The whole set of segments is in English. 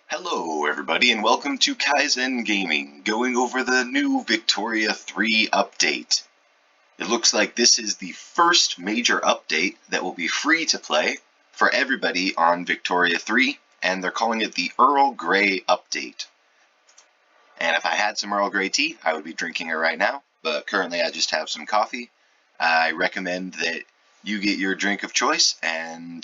Hello everybody and welcome to Kaizen Gaming, going over the new Victoria 3 update. It looks like this is the first major update that will be free to play for everybody on Victoria 3, and they're calling it the Earl Grey update. And if I had some Earl Grey tea, I would be drinking it right now, but currently I just have some coffee. I recommend that you get your drink of choice and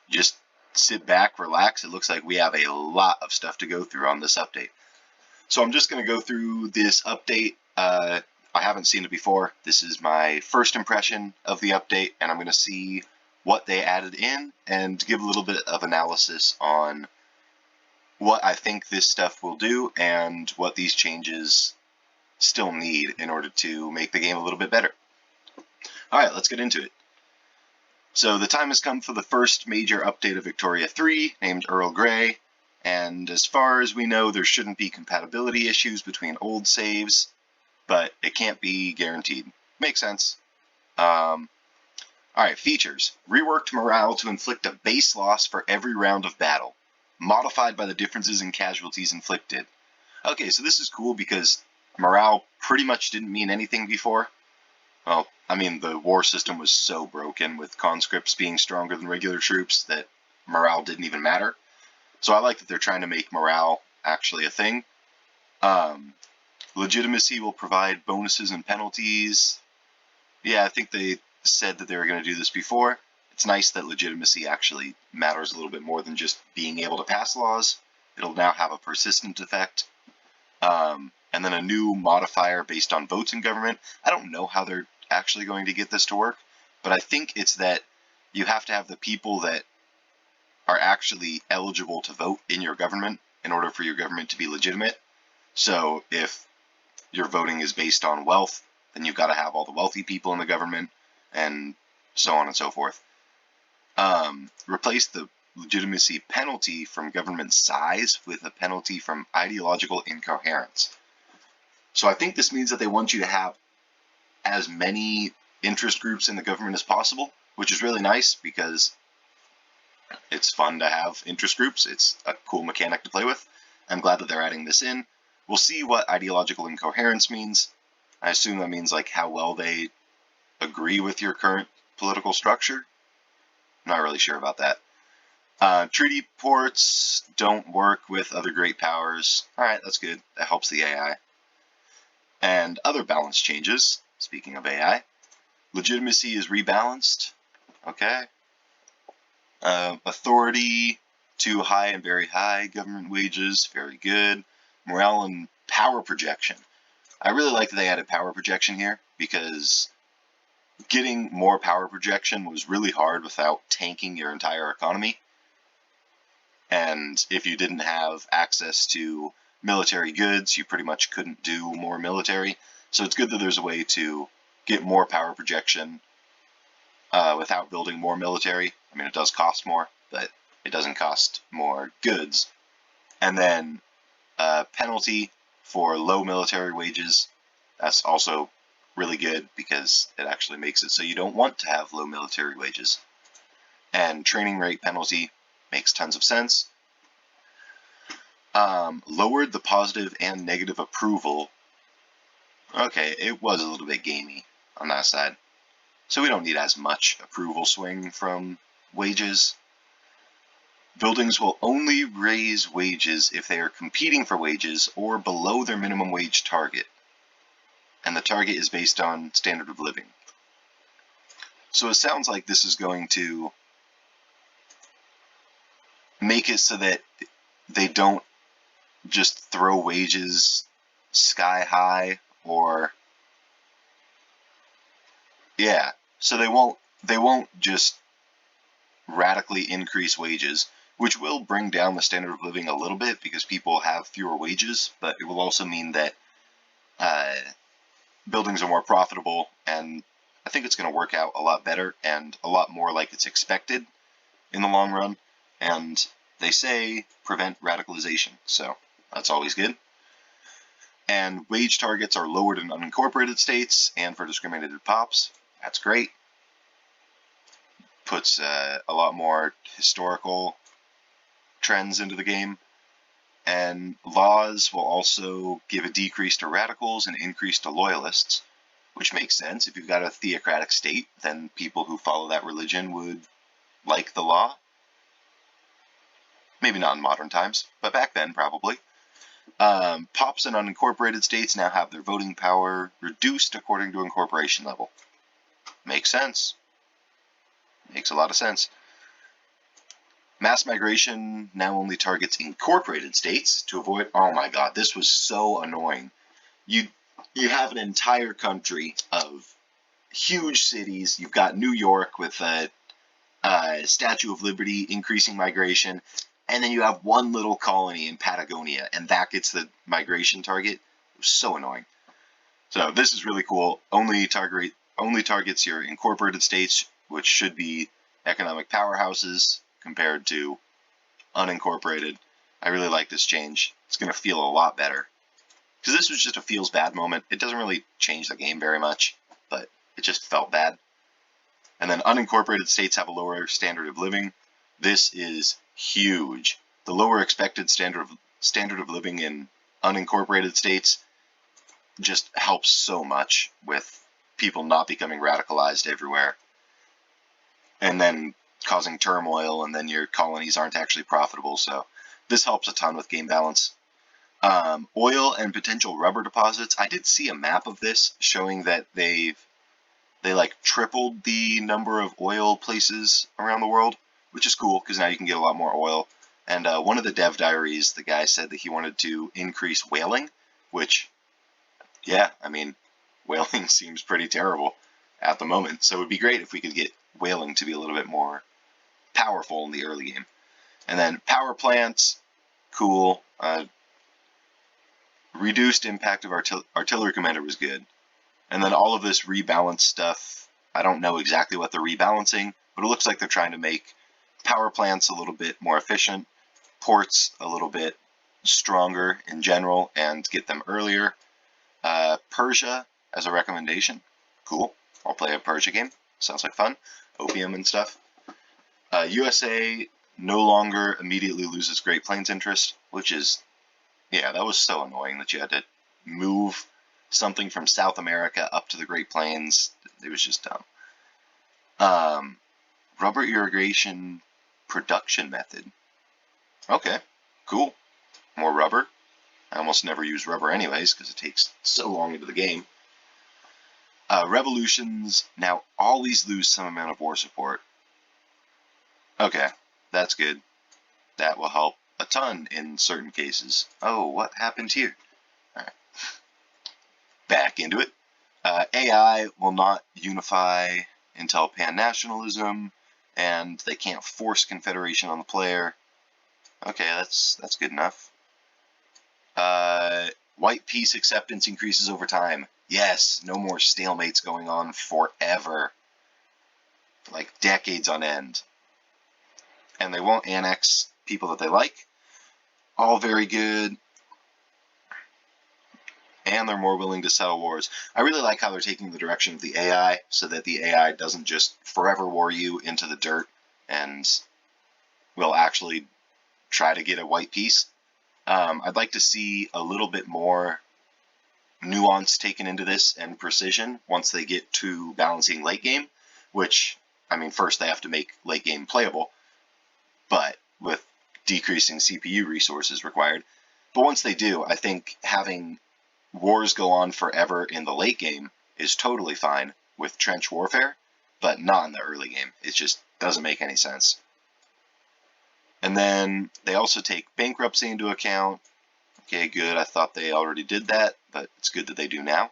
just sit back, relax. It looks like we have a lot of stuff to go through on this update. So I'm just going to go through this update. I haven't seen it before. This is my first impression of the update, and I'm going to see what they added in and give a little bit of analysis on what I think this stuff will do and what these changes still need in order to make the game a little bit better. Alright, let's get into it. So the time has come for the first major update of Victoria 3, named Earl Grey, and as far as we know, there shouldn't be compatibility issues between old saves, but it can't be guaranteed. Makes sense. Alright, features. Reworked morale to inflict a base loss for every round of battle, modified by the differences in casualties inflicted. Okay, so this is cool because morale pretty much didn't mean anything before. Well, I mean, the war system was so broken with conscripts being stronger than regular troops that morale didn't even matter. So I like that they're trying to make morale actually a thing. Legitimacy will provide bonuses and penalties. Yeah, I think they said that they were going to do this before. It's nice that legitimacy actually matters a little bit more than just being able to pass laws. It'll now have a persistent effect. And then a new modifier based on votes in government. I don't know how they're actually going to get this to work, but I think it's that you have to have the people that are actually eligible to vote in your government in order for your government to be legitimate. So if your voting is based on wealth, then you've got to have all the wealthy people in the government, and so on and so forth. Replace the legitimacy penalty from government size with a penalty from ideological incoherence. So I think this means that they want you to have as many interest groups in the government as possible, which is really nice because it's fun to have interest groups. It's a cool mechanic to play with. I'm glad that they're adding this in. We'll see what ideological incoherence means. I assume that means like how well they agree with your current political structure. I'm not really sure about that. Treaty ports don't work with other great powers. Alright, that's good. That helps the AI. And other balance changes, speaking of AI, legitimacy is rebalanced, okay. Authority, too high and very high, government wages, very good. Morale and power projection. I really like that they added power projection here, because getting more power projection was really hard without tanking your entire economy. And if you didn't have access to military goods, you pretty much couldn't do more military. So it's good that there's a way to get more power projection without building more military. I mean, it does cost more, but it doesn't cost more goods. And then penalty for low military wages. That's also really good because it actually makes it so you don't want to have low military wages. And training rate penalty makes tons of sense. Lowered the positive and negative approval. Okay, it was a little bit gamey on that side. So we don't need as much approval swing from wages. Buildings will only raise wages if they are competing for wages or below their minimum wage target. And the target is based on standard of living. So it sounds like this is going to make it so that they don't just throw wages sky high, or so they won't just radically increase wages, which will bring down the standard of living a little bit because people have fewer wages, but it will also mean that buildings are more profitable, and I think it's going to work out a lot better and a lot more like it's expected in the long run. And they say prevent radicalization, so that's always good. And wage targets are lowered in unincorporated states and for discriminated pops. That's great. Puts a lot more historical trends into the game. And laws will also give a decrease to radicals and increase to loyalists, which makes sense. If you've got a theocratic state, then people who follow that religion would like the law. Maybe not in modern times, but back then probably. Pops in unincorporated states now have their voting power reduced according to incorporation level. Makes sense. Makes a lot of sense. Mass migration now only targets incorporated states to avoid... Oh my god, this was so annoying. You have an entire country of huge cities. You've got New York with a Statue of Liberty increasing migration, and then you have one little colony in Patagonia, and that gets the migration target. It was so annoying. So this is really cool. Only targets your incorporated states, which should be economic powerhouses compared to unincorporated. I really like this change. It's going to feel a lot better. Because this was just a feels bad moment. It doesn't really change the game very much, but it just felt bad. And then unincorporated states have a lower standard of living. This is huge. The lower expected standard of living in unincorporated states just helps so much with people not becoming radicalized everywhere. And then causing turmoil, and then your colonies aren't actually profitable. So this helps a ton with game balance. Oil and potential rubber deposits. I did see a map of this showing that they like tripled the number of oil places around the world, which is cool because now you can get a lot more oil. And one of the dev diaries, the guy said that he wanted to increase whaling, which, yeah, I mean, whaling seems pretty terrible at the moment. So it would be great if we could get whaling to be a little bit more powerful in the early game. And then power plants, cool. Reduced impact of artillery commander was good. And then all of this rebalance stuff, I don't know exactly what they're rebalancing, but it looks like they're trying to make power plants a little bit more efficient, ports a little bit stronger in general, and get them earlier. Persia as a recommendation. Cool. I'll play a Persia game. Sounds like fun. Opium and stuff. USA no longer immediately loses Great Plains interest, which is, yeah, that was so annoying that you had to move something from South America up to the Great Plains. It was just dumb. Rubber irrigation production method. Okay, cool. More rubber. I almost never use rubber anyways because it takes so long into the game. Revolutions. Now always lose some amount of war support. Okay, that's good. That will help a ton in certain cases. Oh, what happened here? All right. Back into it. AI will not unify until pan-nationalism, and they can't force confederation on the player. Okay, that's good enough. White peace acceptance increases over time. Yes, no more stalemates going on forever. Like decades on end. And they won't annex people that they like. All very good. And they're more willing to settle wars. I really like how they're taking the direction of the AI so that the AI doesn't just forever war you into the dirt and will actually try to get a white peace. I'd like to see a little bit more nuance taken into this and precision once they get to balancing late game, which, I mean, first they have to make late game playable, but with decreasing CPU resources required. But once they do, I think having wars go on forever in the late game is totally fine with trench warfare, but not in the early game. It just doesn't make any sense. And then they also take bankruptcy into account. Okay, good. I thought they already did that, but it's good that they do now.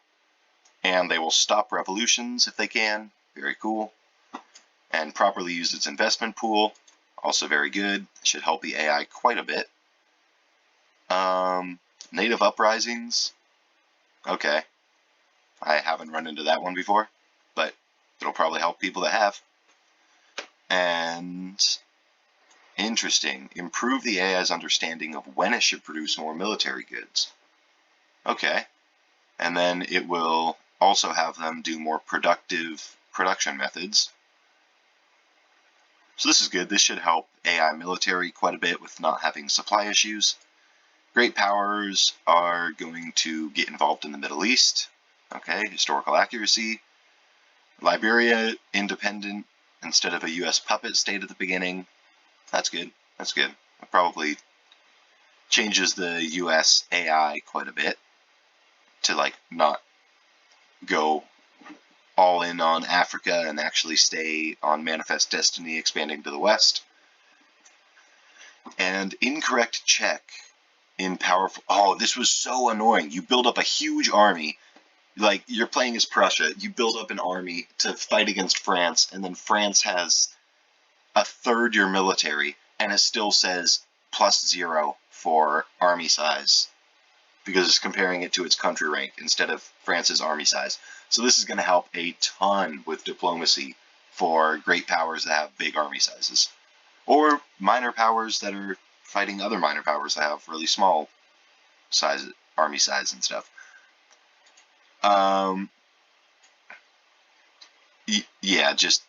And they will stop revolutions if they can. Very cool. And properly use its investment pool. Also very good. Should help the AI quite a bit. Native uprisings. Okay. I haven't run into that one before, but it'll probably help people that have. And interesting. Improve the AI's understanding of when it should produce more military goods. Okay. And then it will also have them do more productive production methods. So this is good. This should help AI military quite a bit with not having supply issues. Great powers are going to get involved in the Middle East. Okay, historical accuracy. Liberia, independent instead of a U.S. puppet state at the beginning. That's good. That's good. It probably changes the U.S. AI quite a bit to like not go all in on Africa and actually stay on Manifest Destiny expanding to the West. And incorrect check in powerful. Oh, this was so annoying. You build up a huge army. Like, you're playing as Prussia. You build up an army to fight against France, and then France has a third your military, and it still says +0 for army size, because it's comparing it to its country rank instead of France's army size. So this is going to help a ton with diplomacy for great powers that have big army sizes, or minor powers that are fighting other minor powers that have really small size army size and stuff. Yeah, just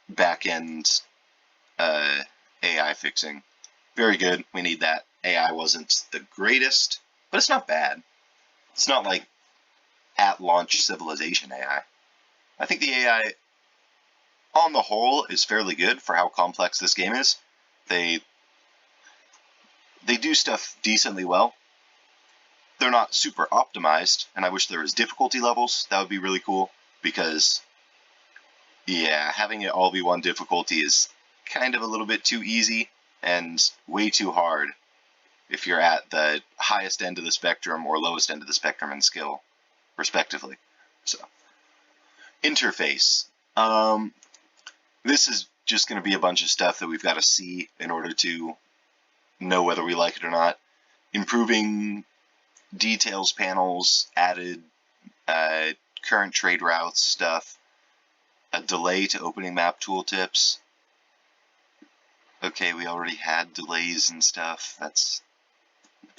back end AI fixing. Very good. We need that. AI wasn't the greatest, but it's not bad. It's not like at launch Civilization AI. I think the AI on the whole is fairly good for how complex this game is. They do stuff decently well. They're not super optimized, and I wish there was difficulty levels. That would be really cool, because yeah, having it all be one difficulty is kind of a little bit too easy and way too hard if you're at the highest end of the spectrum or lowest end of the spectrum in skill, respectively. So, interface. This is just going to be a bunch of stuff that we've got to see in order to know whether we like it or not. Improving details panels, added current trade routes stuff, a delay to opening map tooltips. Okay, we already had delays and stuff. That's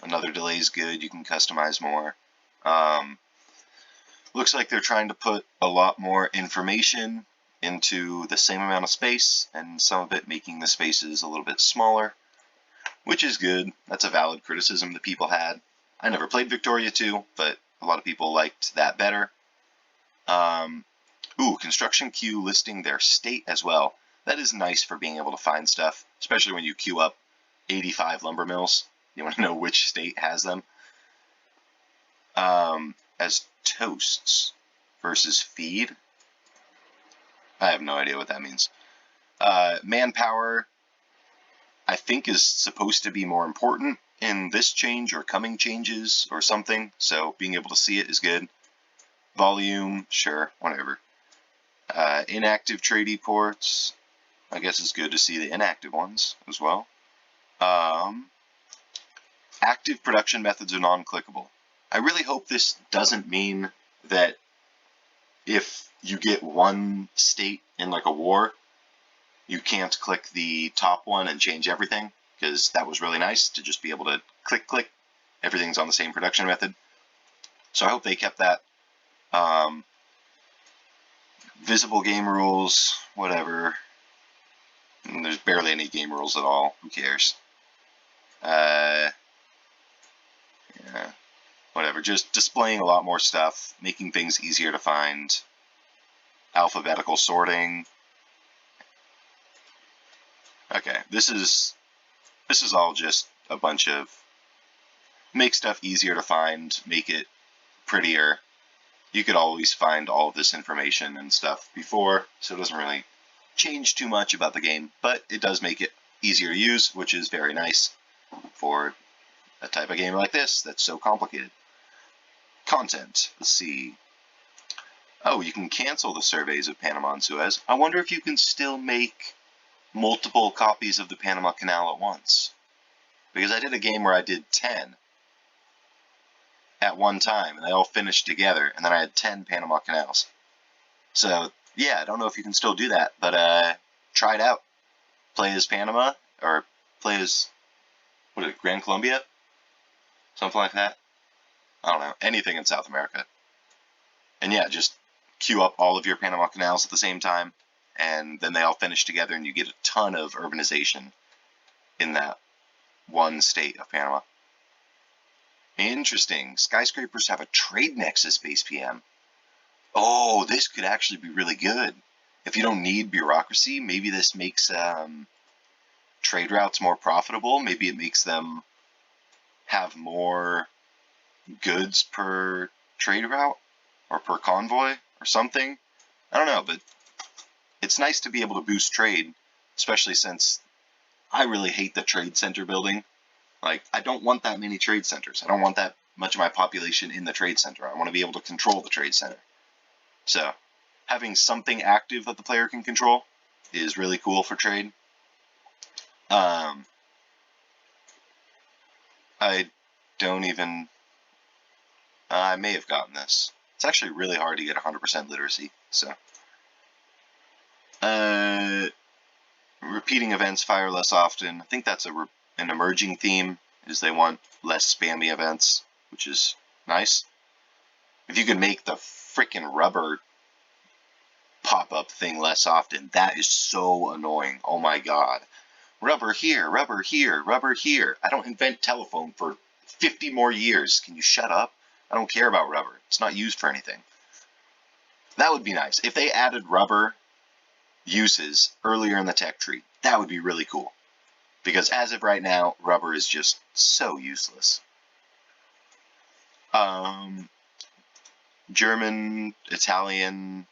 another delay is good. You can customize more. Looks like they're trying to put a lot more information into the same amount of space, and some of it making the spaces a little bit smaller, which is good. That's a valid criticism that people had. I never played Victoria 2, but a lot of people liked that better. Construction queue listing their state as well. That is nice for being able to find stuff, especially when you queue up 85 lumber mills. You want to know which state has them. As toasts versus feed. I have no idea what that means. Manpower, I think, is supposed to be more important in this change or coming changes or something, so being able to see it is good. Volume, sure, whatever. Inactive tradie ports, I guess it's good to see the inactive ones as well. Active production methods are non-clickable. I really hope this doesn't mean that if you get one state in like a war, you can't click the top one and change everything, because that was really nice to just be able to click, everything's on the same production method. So I hope they kept that. Visible game rules, whatever. And there's barely any game rules at all. Who cares? Yeah, whatever. Just displaying a lot more stuff, making things easier to find. Alphabetical sorting. Okay, this is all just a bunch of make stuff easier to find, make it prettier. You could always find all of this information and stuff before, so it doesn't really change too much about the game, but it does make it easier to use, which is very nice for a type of game like this that's so complicated. Content, let's see. Oh, you can cancel the surveys of Panama and Suez. I wonder if you can still make multiple copies of the Panama Canal at once. Because I did a game where I did 10 at one time, and they all finished together, and then I had 10 Panama Canals. So, yeah, I don't know if you can still do that, but try it out. Play as Panama, or play as, what is it, Gran Colombia? Something like that. I don't know, anything in South America. And yeah, just queue up all of your Panama Canals at the same time. and then they all finish together, and you get a ton of urbanization in that one state of Panama. Interesting. Skyscrapers have a trade nexus base PM. Oh, this could actually be really good. If you don't need bureaucracy, maybe this makes trade routes more profitable. Maybe it makes them have more goods per trade route or per convoy or something. I don't know, but it's nice to be able to boost trade, especially since I really hate the trade center building. Like, I don't want that many trade centers. I don't want that much of my population in the trade center. I want to be able to control the trade center. So, having something active that the player can control is really cool for trade. I don't even... I may have gotten this. It's actually really hard to get 100% literacy, so... repeating events fire less often. I think that's an emerging theme, is they want less spammy events, which is nice. If you could make the freaking rubber pop-up thing less often, that is so annoying. Oh my god. Rubber here, rubber here, rubber here. I don't invent telephone for 50 more years. Can you shut up? I don't care about rubber. It's not used for anything. That would be nice. If they added rubber uses earlier in the tech tree, that would be really cool. Because as of right now, rubber is just so useless. German, Italian,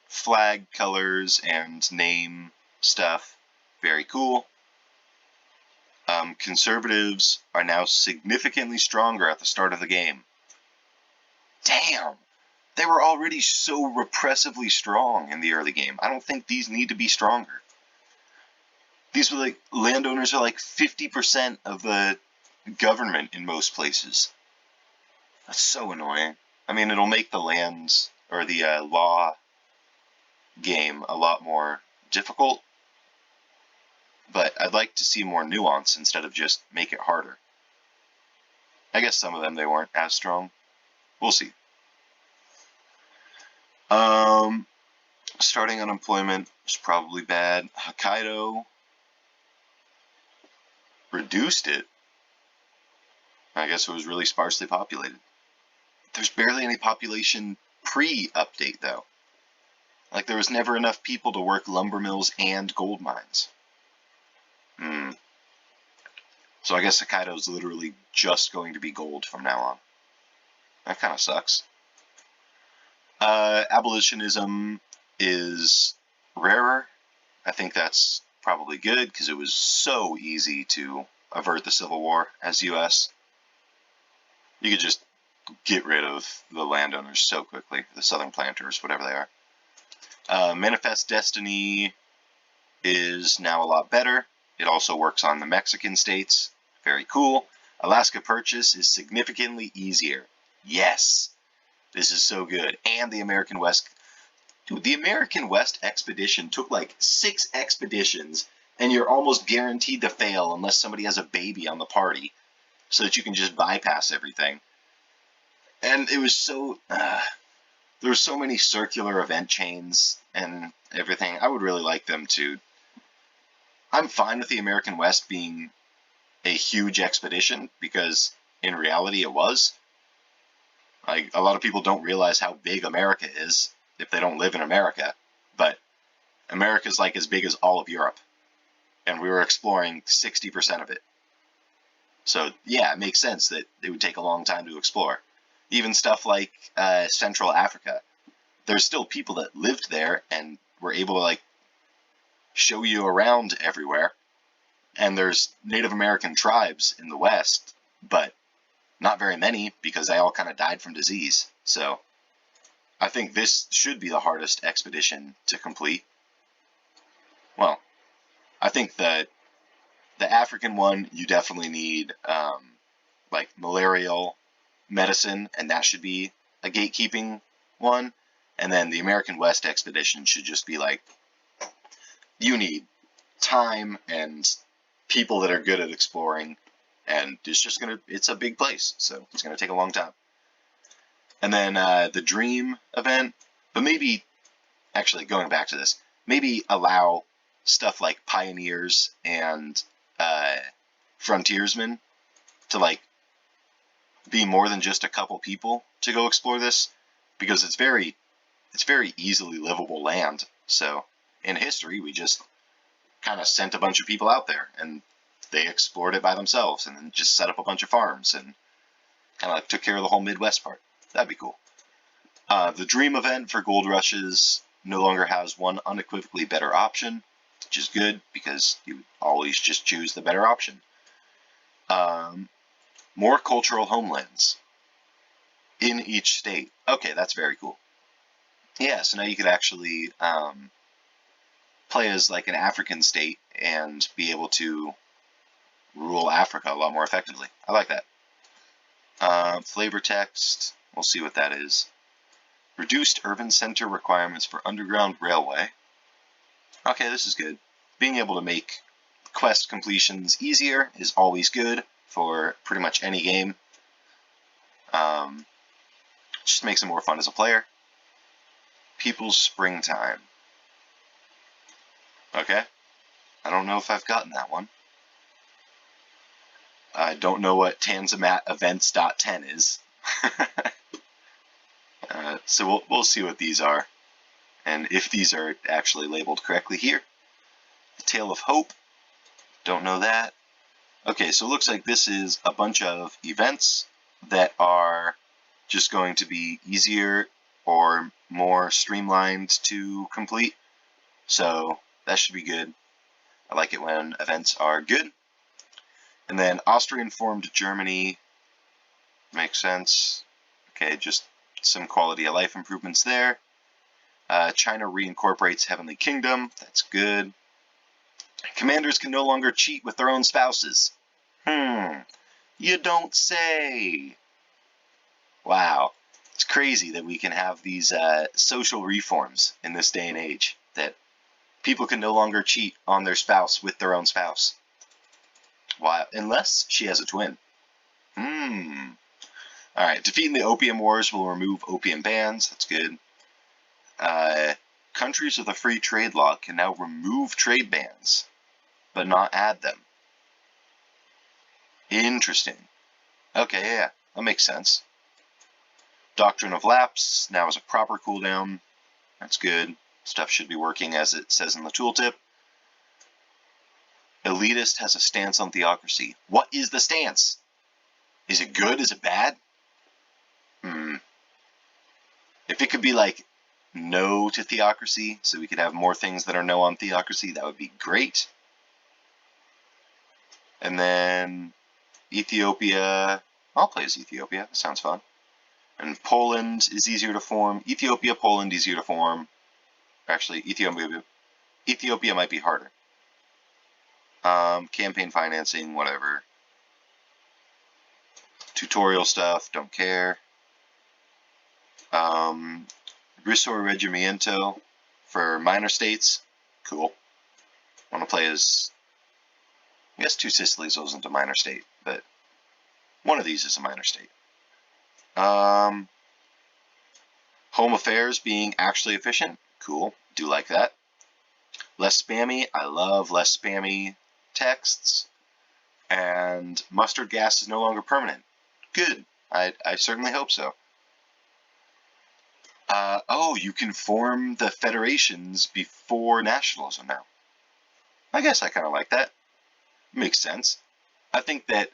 flag colors and name stuff, very cool. Conservatives are now significantly stronger at the start of the game. Damn! They were already so repressively strong in the early game. I don't think these need to be stronger. These were like, landowners are like 50% of the government in most places. That's so annoying. I mean, it'll make the lands, or the law game a lot more difficult, but I'd like to see more nuance instead of just make it harder. I guess some of them, they weren't as strong. We'll see. Starting unemployment is probably bad. Hokkaido reduced it. I guess it was really sparsely populated. There's barely any population pre-update, though. Like, there was never enough people to work lumber mills and gold mines. So I guess Hokkaido is literally just going to be gold from now on. That kind of sucks. Abolitionism is rarer. I think that's probably good because it was so easy to avert the Civil War as U.S. You could just get rid of the landowners so quickly, the Southern planters, whatever they are. Manifest Destiny is now a lot better. It also works on the Mexican states. Very cool. Alaska Purchase is significantly easier. Yes! This is so good. And the American West... Dude, the American West expedition took like 6 expeditions, and you're almost guaranteed to fail unless somebody has a baby on the party, so that you can just bypass everything. And it was so... there were so many circular event chains and everything. I would really like them to... I'm fine with the American West being a huge expedition, because in reality it was. Like, a lot of people don't realize how big America is if they don't live in America, but America's like as big as all of Europe, and we were exploring 60% of it. So yeah, it makes sense that it would take a long time to explore. Even stuff like Central Africa, there's still people that lived there and were able to like show you around everywhere, and there's Native American tribes in the West, but not very many because they all kind of died from disease. So I think this should be the hardest expedition to complete. Well, I think that the African one, you definitely need like malarial medicine, and that should be a gatekeeping one. And then the American West expedition should just be like, you need time and people that are good at exploring, and it's a big place, so it's gonna take a long time. And then the Dream event, but maybe actually, going back to this, maybe allow stuff like pioneers and frontiersmen to like be more than just a couple people to go explore this, because it's very easily livable land. So in history, we just kind of sent a bunch of people out there and they explored it by themselves and then just set up a bunch of farms and kind of like took care of the whole Midwest part. That'd be cool. The dream event for gold rushes no longer has one unequivocally better option, which is good because you would always just choose the better option. More cultural homelands in each state. Okay, that's very cool. Yeah, so now you could actually play as like an African state and be able to rule Africa a lot more effectively. I like that. Flavor text, we'll see what that is. Reduced urban center requirements for underground railway. Okay, this is good. Being able to make quest completions easier is always good for pretty much any game. Just makes it more fun as a player. People's Springtime. Okay. I don't know if I've gotten that one. I don't know what Tanzimat events.10 is. So we'll see what these are, and if these are actually labeled correctly here. The Tale of Hope. Don't know that. Okay, so it looks like this is a bunch of events that are just going to be easier or more streamlined to complete. So that should be good. I like it when events are good. And then Austrian-formed Germany. Makes sense. Okay, just some quality of life improvements there. China reincorporates Heavenly Kingdom. That's good. Commanders can no longer cheat with their own spouses. You don't say. Wow. It's crazy that we can have these social reforms in this day and age, that people can no longer cheat on their spouse with their own spouse. Why? Unless she has a twin. Alright, defeating the opium wars will remove opium bans. That's good. Countries with a free trade law can now remove trade bans, but not add them. Interesting. Okay, yeah, that makes sense. Doctrine of Lapse now has a proper cooldown. That's good. Stuff should be working as it says in the tooltip. Elitist has a stance on theocracy. What is the stance? Is it good? Is it bad? If it could be like no to theocracy, so we could have more things that are no on theocracy, that would be great. And then Ethiopia. I'll play as Ethiopia. That sounds fun. And Poland is easier to form. Ethiopia, Poland, easier to form. Actually, Ethiopia might be harder. Campaign financing, whatever. Tutorial stuff, don't care. Risorgimento for minor states, cool. Want to play as, I guess Two Sicilies wasn't a minor state, but one of these is a minor state. Home affairs being actually efficient, cool, do like that. Less spammy, I love less spammy texts. And mustard gas is no longer permanent. Good, I certainly hope so. Oh, you can form the federations before nationalism now. I guess I kind of like that. Makes sense. I think that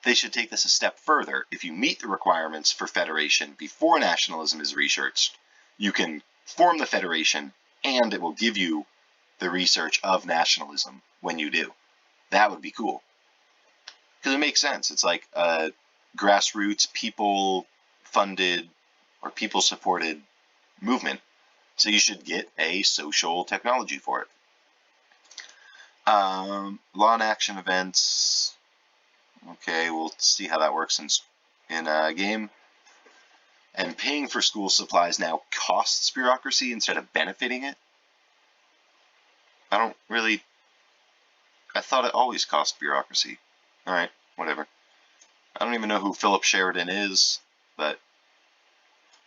they should take this a step further. If you meet the requirements for federation before nationalism is researched, you can form the federation and it will give you the research of nationalism when you do. That would be cool. Because it makes sense. It's like a grassroots, people-funded or people-supported movement. So you should get a social technology for it. Law and action events. Okay, we'll see how that works in a game. And paying for school supplies now costs bureaucracy instead of benefiting it. I thought it always cost bureaucracy. Alright, whatever. I don't even know who Philip Sheridan is, but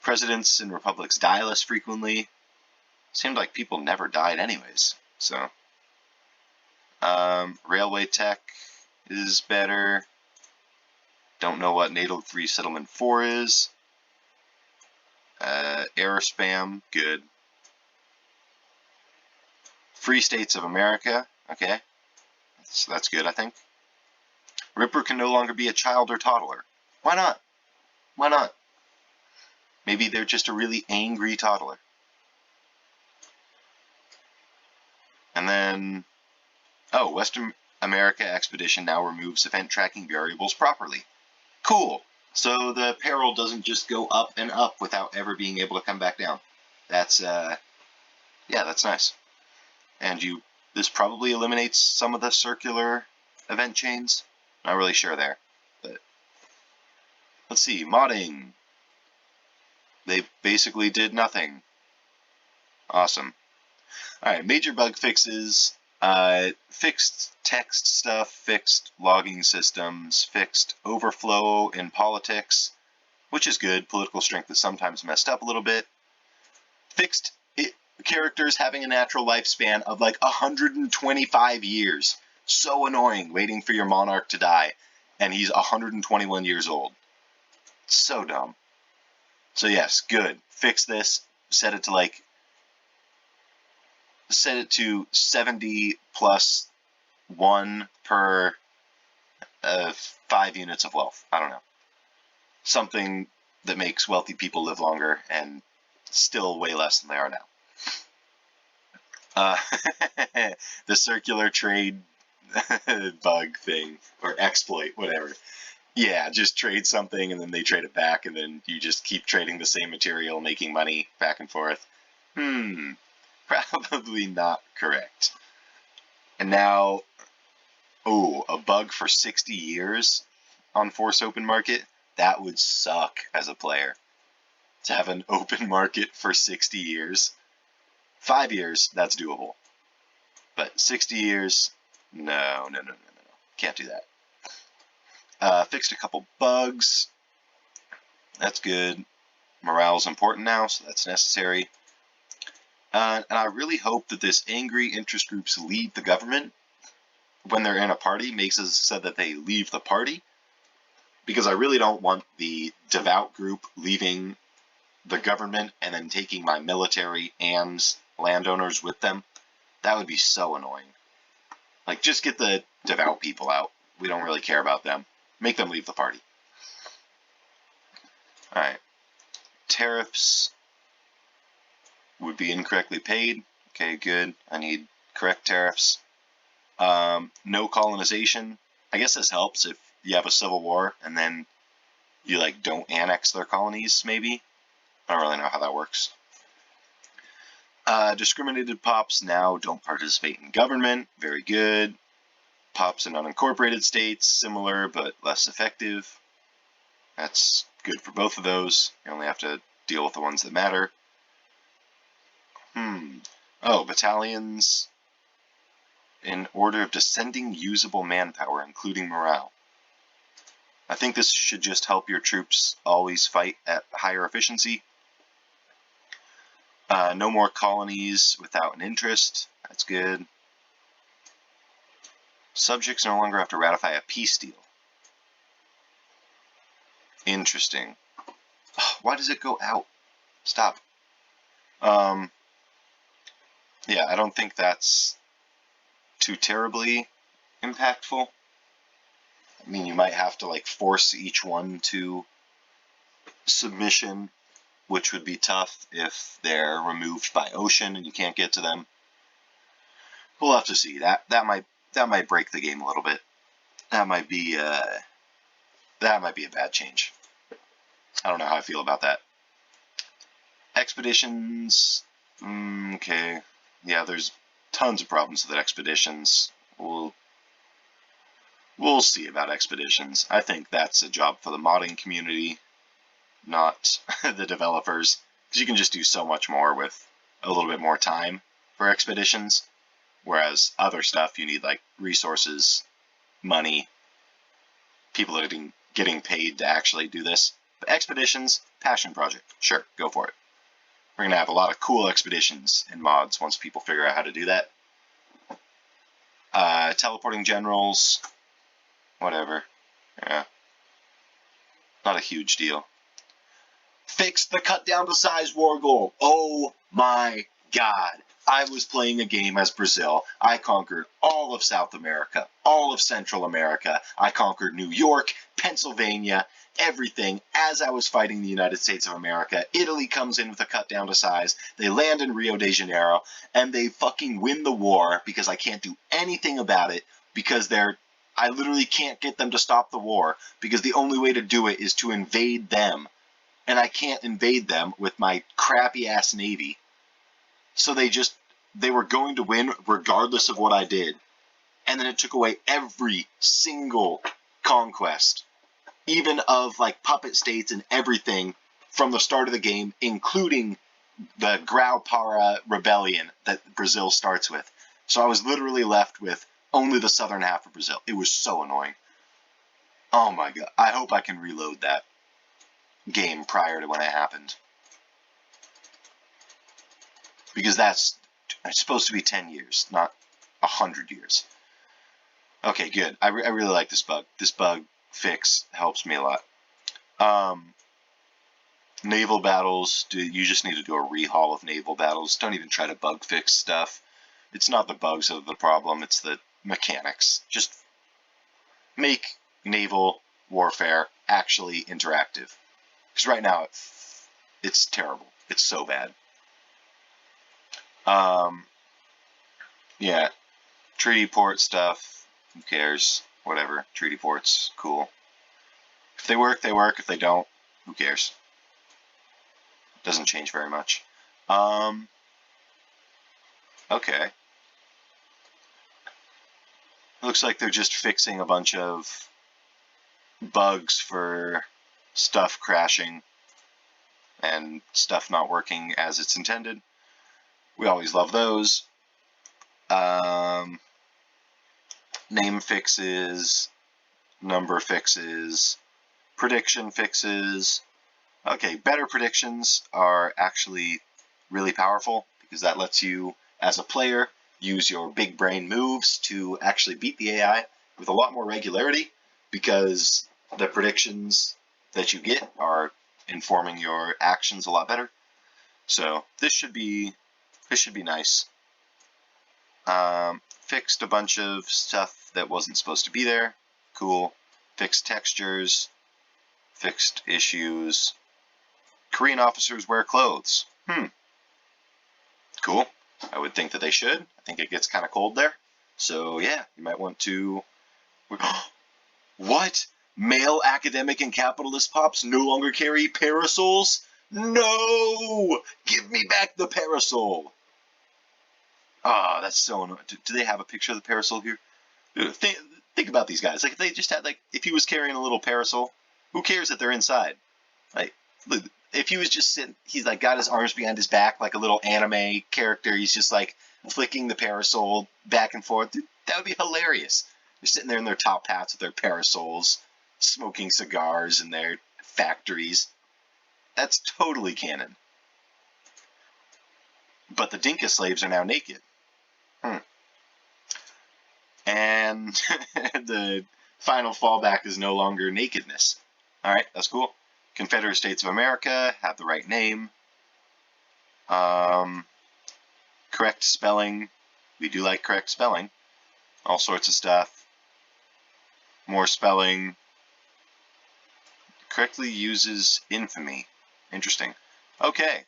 presidents and republics die less frequently. Seemed like people never died anyways. So, railway tech is better. Don't know what NATO Resettlement 4 is. Error spam, good. Free States of America, okay. So that's good, I think. Ripper can no longer be a child or toddler. Why not? Why not? Maybe they're just a really angry toddler. And then, oh, Western America Expedition now removes event tracking variables properly. Cool. So the peril doesn't just go up and up without ever being able to come back down. That's, yeah, that's nice. And this probably eliminates some of the circular event chains. Not really sure there, but let's see, modding. They basically did nothing. Awesome. Alright, major bug fixes. Fixed text stuff, fixed logging systems, fixed overflow in politics, which is good. Political strength is sometimes messed up a little bit. Fixed characters having a natural lifespan of like 125 years. So annoying, waiting for your monarch to die, and he's 121 years old. So dumb. So yes, good. Fix this. Set it to 70 plus 1 per 5 units of wealth. I don't know. Something that makes wealthy people live longer and still way less than they are now. The circular trade bug thing, or exploit, whatever. Yeah, just trade something and then they trade it back and then you just keep trading the same material, making money back and forth. Probably not correct. And now, a bug for 60 years on Force Open Market? That would suck as a player. To have an open market for 60 years. 5 years, that's doable. But 60 years, no. Can't do that. Fixed a couple bugs. That's good. Morale's important now, so that's necessary. And I really hope that this angry interest groups leave the government when they're in a party makes it so that they leave the party. Because I really don't want the devout group leaving the government and then taking my military and landowners with them. That would be so annoying. Like, just get the devout people out. We don't really care about them. Make them leave the party. Alright. Tariffs would be incorrectly paid. Okay, good. I need correct tariffs. No colonization. I guess this helps if you have a civil war and then you don't annex their colonies, maybe. I don't really know how that works. Discriminated pops now don't participate in government. Very good. Pops in unincorporated states, similar but less effective. That's good for both of those. You only have to deal with the ones that matter. Battalions in order of descending usable manpower, including morale. I think this should just help your troops always fight at higher efficiency. No more colonies without an interest. That's good. Subjects no longer have to ratify a peace deal. Interesting. Why does it go out? Stop. Yeah, I don't think that's too terribly impactful. I mean, you might have to force each one to submission, which would be tough if they're removed by ocean and you can't get to them. We'll have to see. That might break the game a little bit. That might be a bad change. I don't know how I feel about that. Expeditions. Okay. Yeah, there's tons of problems with expeditions. We'll see about expeditions. I think that's a job for the modding community, not the developers, because you can just do so much more with a little bit more time for expeditions, whereas other stuff you need resources, money, people that are getting paid to actually do this. But expeditions, passion project, sure, go for it. We're going to have a lot of cool expeditions and mods once people figure out how to do that. Teleporting generals, whatever. Yeah. Not a huge deal. Fix the cut down to size war goal. Oh my god. I was playing a game as Brazil. I conquered all of South America, all of Central America. I conquered New York, Pennsylvania, everything as I was fighting the United States of America. Italy comes in with a cut down to size. They land in Rio de Janeiro, and they fucking win the war because I can't do anything about it because I literally can't get them to stop the war because the only way to do it is to invade them. And I can't invade them with my crappy ass navy. So they were going to win regardless of what I did. And then it took away every single conquest, even of like puppet states and everything from the start of the game, including the Grau-Para rebellion that Brazil starts with. So I was literally left with only the southern half of Brazil. It was so annoying. Oh my god. I hope I can reload that game prior to when it happened. Because it's supposed to be 10 years, not 100 years. Okay, good. I really like this bug. This bug fix helps me a lot. Naval battles, you just need to do a rehaul of naval battles. Don't even try to bug fix stuff. It's not the bugs that are the problem, it's the mechanics. Just make naval warfare actually interactive. Because right now, it's terrible. It's so bad. Yeah. Treaty port stuff. Who cares? Whatever. Treaty ports. Cool. If they work, they work. If they don't, who cares? Doesn't change very much. Okay. Looks like they're just fixing a bunch of bugs for stuff crashing and stuff not working as it's intended. We always love those. Name fixes, number fixes, prediction fixes. Okay, better predictions are actually really powerful because that lets you, as a player, use your big brain moves to actually beat the AI with a lot more regularity because the predictions that you get are informing your actions a lot better. So this should be nice. Fixed a bunch of stuff that wasn't supposed to be there. Cool. Fixed textures. Fixed issues. Korean officers wear clothes. Cool. I would think that they should. I think it gets kind of cold there. So yeah, you might want to... What? Male academic and capitalist pops no longer carry parasols? No! Give me back the parasol! Ah, that's so annoying. Do they have a picture of the parasol here? Dude, think about these guys. Like, if they just had, like, if he was carrying a little parasol, who cares that they're inside? Like, look, if he was just sitting, he's, like, got his arms behind his back like a little anime character. He's just, like, flicking the parasol back and forth. Dude, that would be hilarious. They're sitting there in their top hats with their parasols, smoking cigars in their factories. That's totally canon. But the Dinka slaves are now naked. And the final fallback is no longer nakedness. Alright, that's cool. Confederate States of America have the right name. Correct spelling. We do like correct spelling. All sorts of stuff. More spelling. Correctly uses infamy. Interesting. Okay.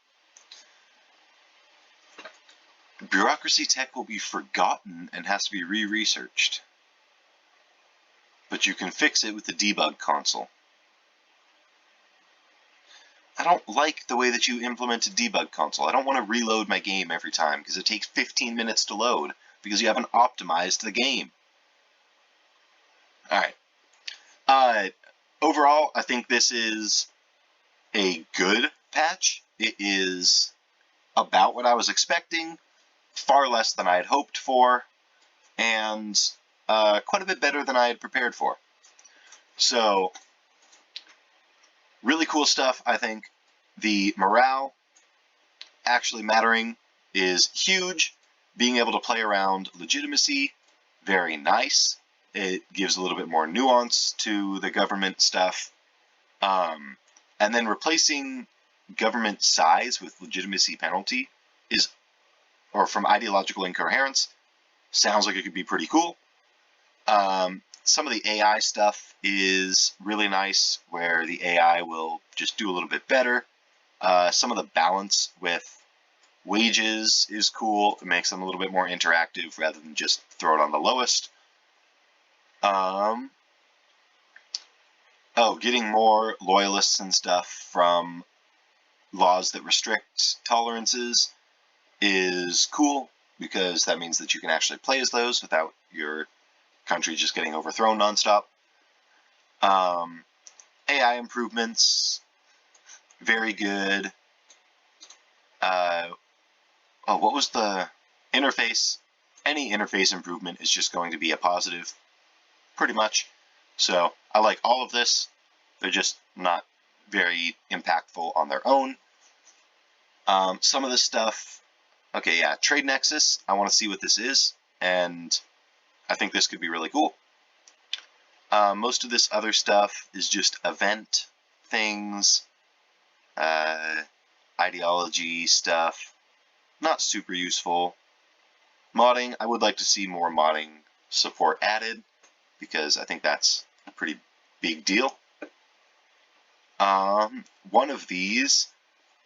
Bureaucracy tech will be forgotten and has to be re-researched. But you can fix it with the debug console. I don't like the way that you implemented debug console. I don't want to reload my game every time because it takes 15 minutes to load because you haven't optimized the game. Alright. Overall, I think this is a good patch. It is about what I was expecting. Far less than I had hoped for, and quite a bit better than I had prepared for. So, really cool stuff, I think. The morale actually mattering is huge. Being able to play around legitimacy, very nice. It gives a little bit more nuance to the government stuff. And then replacing government size with legitimacy penalty is, or from ideological incoherence, sounds like it could be pretty cool. Some of the AI stuff is really nice, where the AI will just do a little bit better. Some of the balance with wages is cool. It makes them a little bit more interactive rather than just throw it on the lowest. Getting more loyalists and stuff from laws that restrict tolerances is cool, because that means that you can actually play as those without your country just getting overthrown nonstop. AI improvements, very good. What was the interface? Any interface improvement is just going to be a positive, pretty much. So I like all of this. They're just not very impactful on their own. Some of this stuff, okay, yeah, Trade Nexus, I want to see what this is, and I think this could be really cool. Most of this other stuff is just event things, ideology stuff, not super useful. Modding, I would like to see more modding support added, because I think that's a pretty big deal. One of these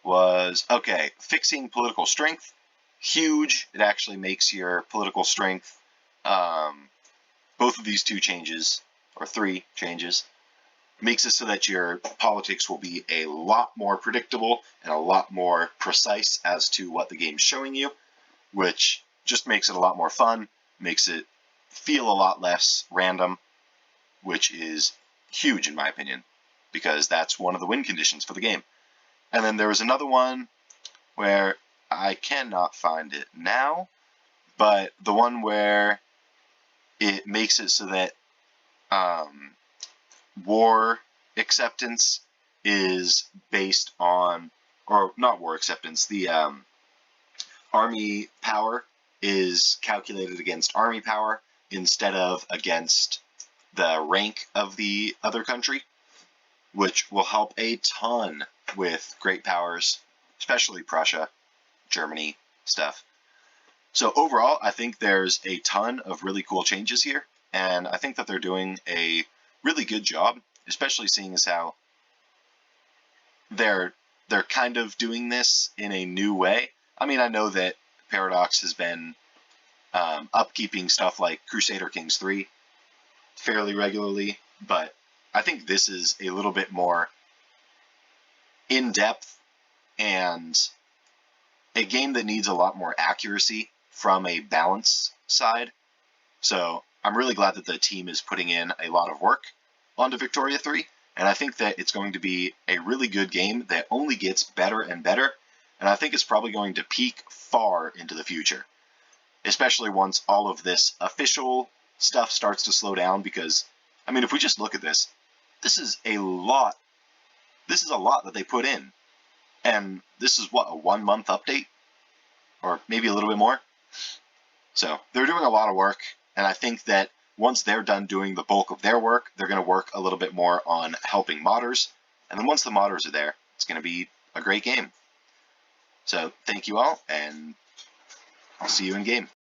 was, okay, fixing political strength, huge. It actually makes your political strength, both of these two changes, or three changes, makes it so that your politics will be a lot more predictable and a lot more precise as to what the game's showing you, which just makes it a lot more fun, makes it feel a lot less random, which is huge in my opinion, because that's one of the win conditions for the game. And then there was another one where I cannot find it now, but the one where it makes it so that war acceptance is based on, or not war acceptance, the army power is calculated against army power instead of against the rank of the other country, which will help a ton with great powers, especially Prussia, Germany stuff. So overall, I think there's a ton of really cool changes here, and I think that they're doing a really good job, especially seeing as how they're kind of doing this in a new way. I mean, I know that Paradox has been upkeeping stuff like Crusader Kings 3 fairly regularly, but I think this is a little bit more in-depth and a game that needs a lot more accuracy from a balance side. So I'm really glad that the team is putting in a lot of work onto Victoria 3, and I think that it's going to be a really good game that only gets better and better, and I think it's probably going to peak far into the future, especially once all of this official stuff starts to slow down, because, I mean, if we just look at this, this is a lot that they put in, and this is, what, a 1 month update? Or maybe a little bit more? So they're doing a lot of work, and I think that once they're done doing the bulk of their work, they're going to work a little bit more on helping modders, and then once the modders are there, it's going to be a great game. So thank you all, and I'll see you in game.